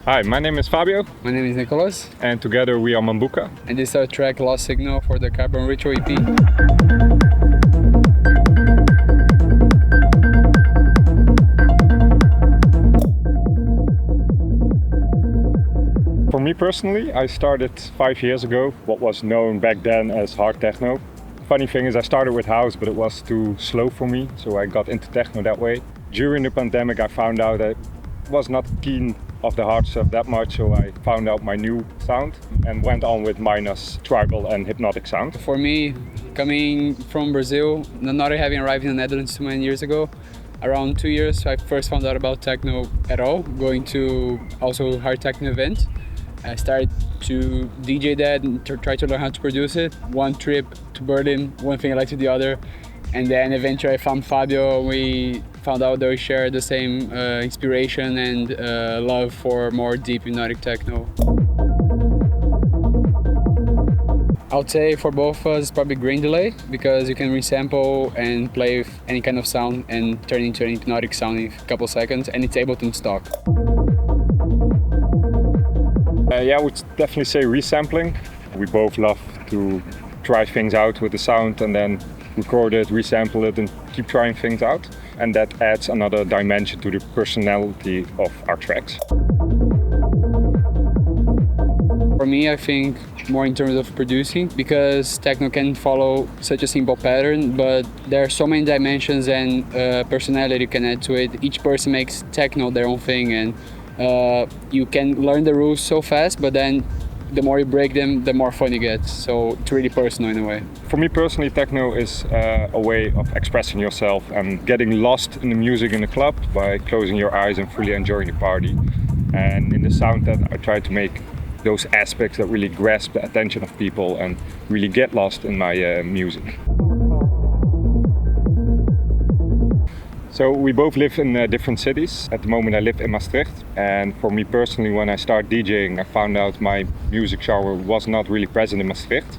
Hi, my name is Fabio, My name is Nicholas, and together we are MAMBUCCA. and this is our track Lost Signal for the Carbon Ritual EP. For me personally, I started 5 years ago, what was known back then as hard techno. Funny thing is I started with house, but it was too slow for me, so I got into techno that way. During the pandemic I found out I was not keen of the hard stuff that much, so I found out my new sound and went on with minus tribal and hypnotic sound. For me, coming from Brazil, not having arrived in the Netherlands too many years ago, around 2 years I first found out about techno at all, going to also hard techno event. I started to DJ that and to try to learn how to produce it. One trip to Berlin, one thing led to the other, and then eventually I found Fabio. We found out that we share the same inspiration and love for more deep hypnotic techno. I would say for both of us probably grain delay, because you can resample and play with any kind of sound and turn it into an hypnotic sound in a couple seconds, and it's able to stock. Yeah, I would definitely say resampling. We both love to try things out with the sound and then record it, resample it, and keep trying things out. And that adds another dimension to the personality of our tracks. For me, I think more in terms of producing, because techno can follow such a simple pattern, but there are so many dimensions and personality you can add to it. Each person makes techno their own thing, and you can learn the rules so fast, but then the more you break them, the more fun you get. So it's really personal in a way. For me personally, techno is a way of expressing yourself and getting lost in the music in the club by closing your eyes and fully enjoying the party. And in the sound that I try to make those aspects that really grasp the attention of people and really get lost in my music. So we both live in different cities. At the moment I live in Maastricht, and for me personally, when I started DJing, I found out my music genre was not really present in Maastricht.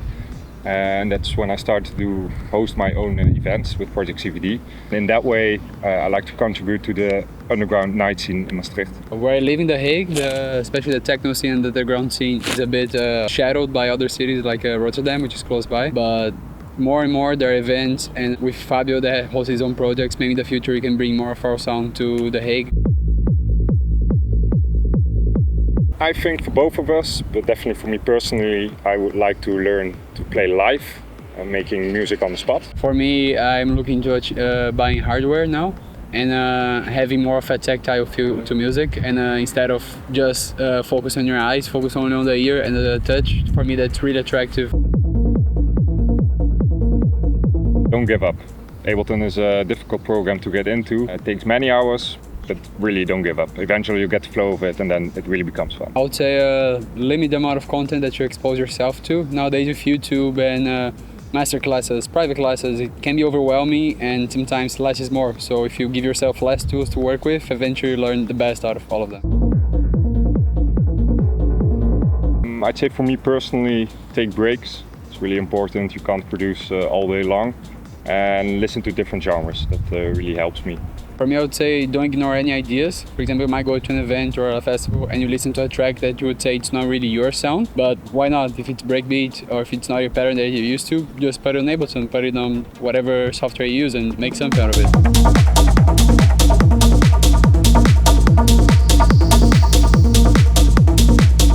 And that's when I started to host my own events with Project CVD. In that way, I like to contribute to the underground night scene in Maastricht. Where I live in The Hague, especially the techno scene and the underground scene is a bit shadowed by other cities like Rotterdam, which is close by. But more and more there are events, and with Fabio that hosts his own projects, maybe in the future we can bring more of our sound to The Hague. I think for both of us, but definitely for me personally, I would like to learn to play live and making music on the spot. For me, I'm looking to buying hardware now and having more of a tactile feel to music, and instead of just focus on your eyes, focus only on the ear and the touch. For me, that's really attractive. Don't give up. Ableton is a difficult program to get into. It takes many hours, but really don't give up. Eventually you get the flow of it and then it really becomes fun. I would say limit the amount of content that you expose yourself to. Nowadays with YouTube and master classes, private classes, it can be overwhelming, and sometimes less is more. So if you give yourself less tools to work with, eventually you learn the best out of all of them. I'd say for me personally, take breaks. It's really important. You can't produce all day long. And listen to different genres. That really helps me. For me, I would say don't ignore any ideas. For example, you might go to an event or a festival and you listen to a track that you would say it's not really your sound, but why not? If it's breakbeat or if it's not your pattern that you're used to, just put it on Ableton, put it on whatever software you use and make something out of it.